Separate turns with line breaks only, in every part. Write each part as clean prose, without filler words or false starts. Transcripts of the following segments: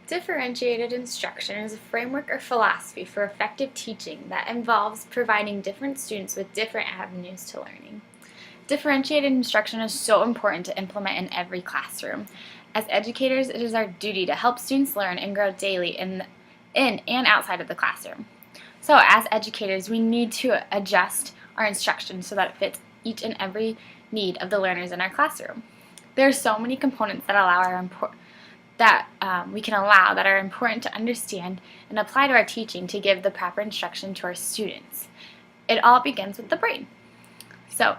Differentiated instruction is a framework or philosophy for effective teaching that involves providing different students with different avenues to learning. Differentiated instruction is so important to implement in every classroom. As educators, it is our duty to help students learn and grow daily in and outside of the classroom. So as educators, we need to adjust our instruction so that it fits each and every need of the learners in our classroom. There are so many components that we can allow that are important to understand and apply to our teaching to give the proper instruction to our students. It all begins with the brain. So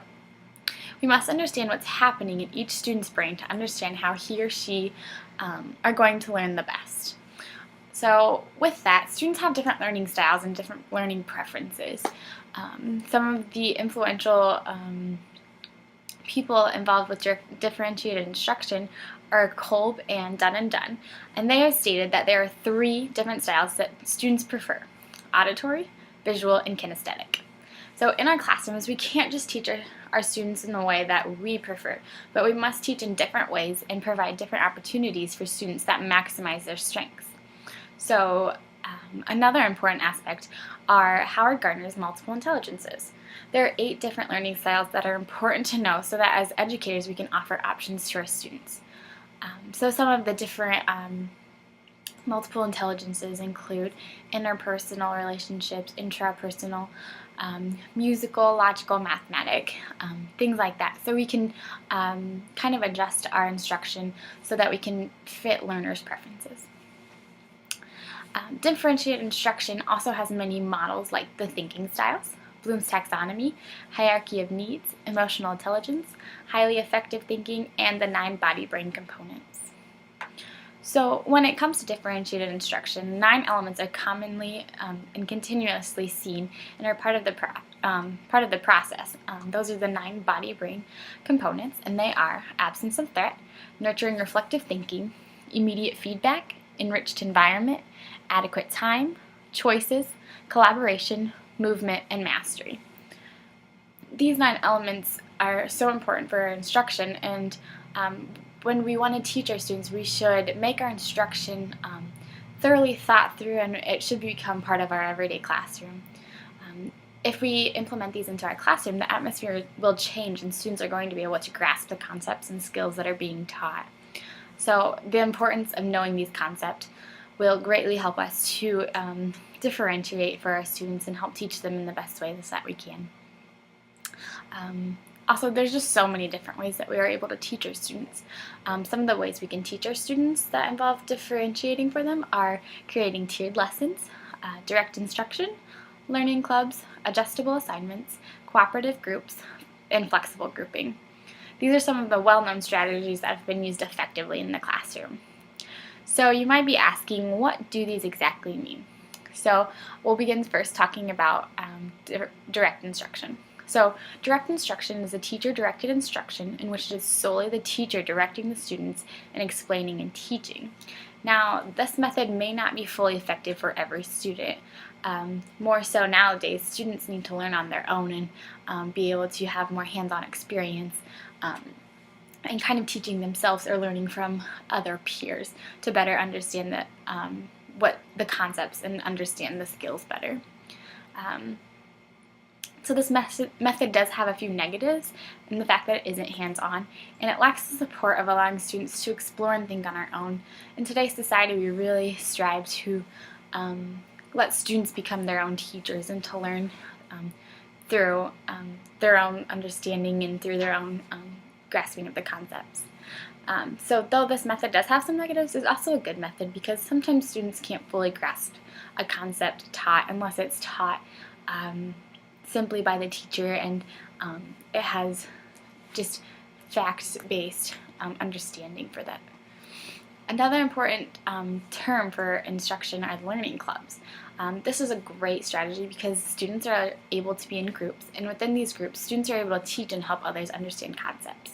we must understand what's happening in each student's brain to understand how he or she are going to learn the best. So with that, students have different learning styles and different learning preferences. Some of the influential people involved with differentiated instruction are Kolb and Dunn, and they have stated that there are 3 different styles that students prefer: auditory, visual, and kinesthetic. So in our classrooms, we can't just teach our students in the way that we prefer, but we must teach in different ways and provide different opportunities for students that maximize their strengths. So another important aspect are Howard Gardner's multiple intelligences. There are 8 different learning styles that are important to know so that as educators we can offer options to our students. So some of the different multiple intelligences include interpersonal relationships, intrapersonal, musical, logical, mathematic, things like that. So we can kind of adjust our instruction so that we can fit learners' preferences. Differentiated instruction also has many models like the thinking styles, Bloom's taxonomy, hierarchy of needs, emotional intelligence, highly effective thinking, and the 9 body-brain components. So when it comes to differentiated instruction, 9 elements are commonly and continuously seen and are part of the process. Those are the 9 body-brain components, and they are absence of threat, nurturing reflective thinking, immediate feedback, enriched environment, adequate time, choices, collaboration, movement, and mastery. These 9 elements are so important for our instruction, and when we want to teach our students, we should make our instruction thoroughly thought through, and it should become part of our everyday classroom. If we implement these into our classroom, the atmosphere will change and students are going to be able to grasp the concepts and skills that are being taught. So the importance of knowing these concepts will greatly help us to differentiate for our students and help teach them in the best ways that we can. Also, there's just so many different ways that we are able to teach our students. Some of the ways we can teach our students that involve differentiating for them are creating tiered lessons, direct instruction, learning clubs, adjustable assignments, cooperative groups, and flexible grouping. These are some of the well-known strategies that have been used effectively in the classroom. So you might be asking, what do these exactly mean? So we'll begin first talking about direct instruction. So direct instruction is a teacher-directed instruction in which it is solely the teacher directing the students and explaining and teaching. Now, this method may not be fully effective for every student. More so nowadays, students need to learn on their own and be able to have more hands-on experience and kind of teaching themselves or learning from other peers to better understand what the concepts and understand the skills better. So this method does have a few negatives in the fact that it isn't hands-on, and it lacks the support of allowing students to explore and think on our own. In today's society, we really strive to let students become their own teachers and to learn through their own understanding and through their own grasping of the concepts. So though this method does have some negatives, it's also a good method because sometimes students can't fully grasp a concept taught unless it's taught simply by the teacher and it has just facts-based understanding for that. Another important term for instruction are learning clubs. This is a great strategy because students are able to be in groups, and within these groups, students are able to teach and help others understand concepts.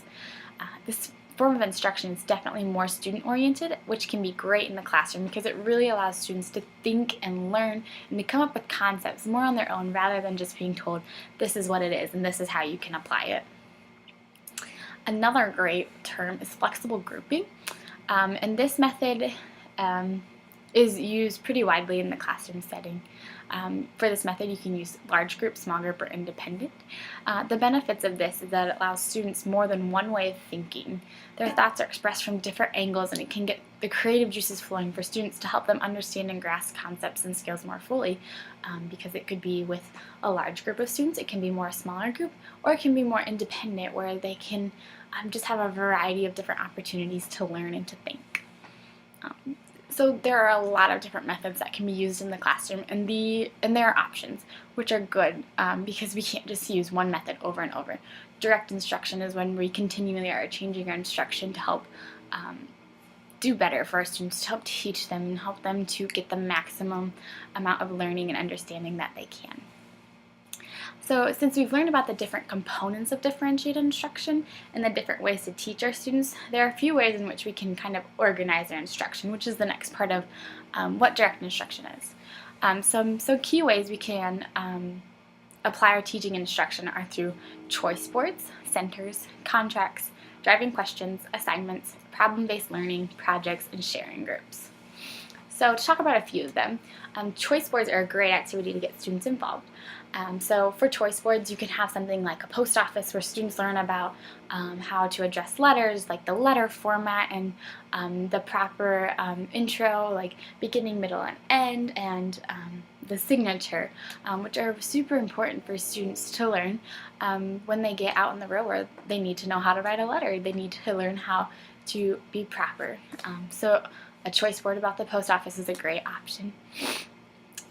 This form of instruction is definitely more student-oriented, which can be great in the classroom because it really allows students to think and learn and to come up with concepts more on their own rather than just being told this is what it is and this is how you can apply it. Another great term is flexible grouping, and this method is used pretty widely in the classroom setting. For this method, you can use large group, small group, or independent. The benefits of this is that it allows students more than one way of thinking. Their thoughts are expressed from different angles, and it can get the creative juices flowing for students to help them understand and grasp concepts and skills more fully, because it could be with a large group of students, it can be more a smaller group, or it can be more independent where they can just have a variety of different opportunities to learn and to think. So there are a lot of different methods that can be used in the classroom, and there are options, which are good because we can't just use one method over and over. Direct instruction is when we continually are changing our instruction to help do better for our students, to help teach them and help them to get the maximum amount of learning and understanding that they can. So since we've learned about the different components of differentiated instruction and the different ways to teach our students, there are a few ways in which we can kind of organize our instruction, which is the next part of what direct instruction is. Some key ways we can apply our teaching and instruction are through choice boards, centers, contracts, driving questions, assignments, problem-based learning, projects, and sharing groups. So to talk about a few of them, choice boards are a great activity to get students involved. So for choice boards, you can have something like a post office where students learn about how to address letters, like the letter format and the proper intro, like beginning, middle, and end, and the signature, which are super important for students to learn when they get out in the real world. They need to know how to write a letter. They need to learn how to be proper. So a choice board about the post office is a great option.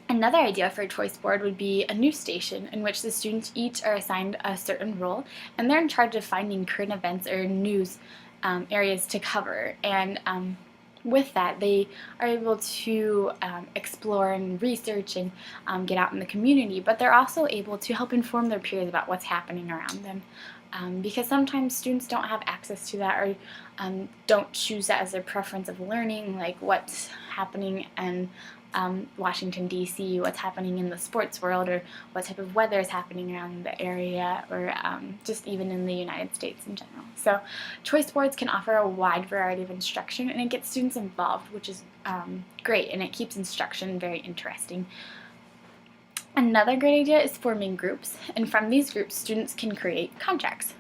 Another idea for a choice board would be a news station in which the students each are assigned a certain role, and they're in charge of finding current events or news areas to cover. And with that, they are able to explore and research and get out in the community, but they're also able to help inform their peers about what's happening around them. Because sometimes students don't have access to that or don't choose that as their preference of learning, like what's happening in Washington, D.C., what's happening in the sports world, or what type of weather is happening around the area, or just even in the United States in general. So choice boards can offer a wide variety of instruction, and it gets students involved, which is great, and it keeps instruction very interesting. Another great idea is forming groups, and from these groups, students can create contracts.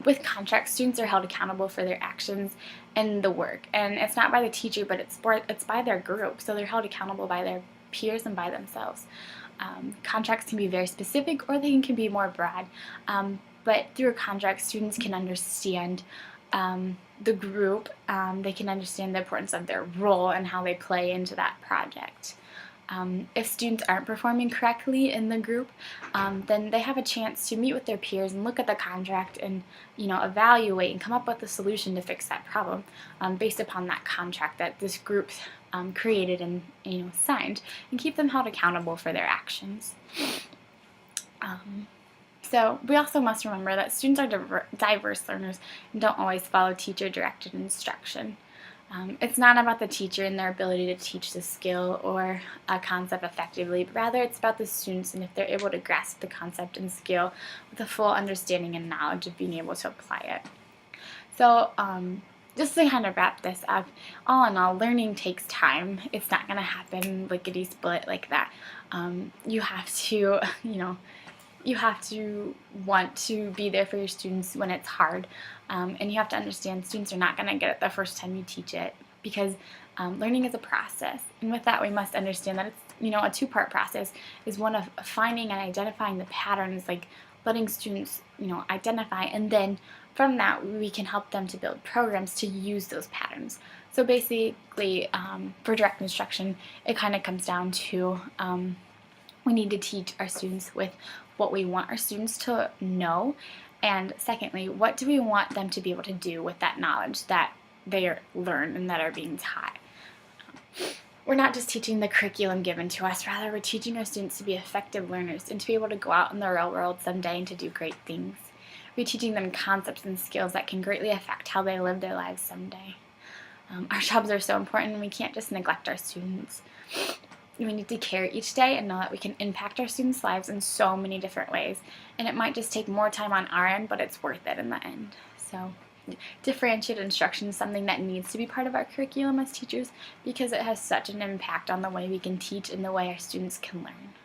With contracts, students are held accountable for their actions and the work, and it's not by the teacher, but it's by their group, so they're held accountable by their peers and by themselves. Contracts can be very specific, or they can be more broad, but through a contract, students can understand the group, they can understand the importance of their role and how they play into that project. If students aren't performing correctly in the group, then they have a chance to meet with their peers and look at the contract and, evaluate and come up with a solution to fix that problem based upon that contract that this group created and signed, and keep them held accountable for their actions. So we also must remember that students are diverse learners and don't always follow teacher-directed instruction. It's not about the teacher and their ability to teach the skill or a concept effectively, but rather it's about the students and if they're able to grasp the concept and skill with a full understanding and knowledge of being able to apply it. So just to kind of wrap this up, all in all, learning takes time. It's not going to happen lickety-split like that. You have to, you have to want to be there for your students when it's hard, and you have to understand students are not going to get it the first time you teach it, because learning is a process, and with that we must understand that it's a two-part process. Is one of finding and identifying the patterns, like letting students identify, and then from that we can help them to build programs to use those patterns. So basically for direct instruction, it kind of comes down to we need to teach our students with what we want our students to know, and secondly, what do we want them to be able to do with that knowledge that they learn and that are being taught. We're not just teaching the curriculum given to us, rather we're teaching our students to be effective learners and to be able to go out in the real world someday and to do great things. We're teaching them concepts and skills that can greatly affect how they live their lives someday. Our jobs are so important, and we can't just neglect our students. We need to care each day and know that we can impact our students' lives in so many different ways. And it might just take more time on our end, but it's worth it in the end. So differentiated instruction is something that needs to be part of our curriculum as teachers because it has such an impact on the way we can teach and the way our students can learn.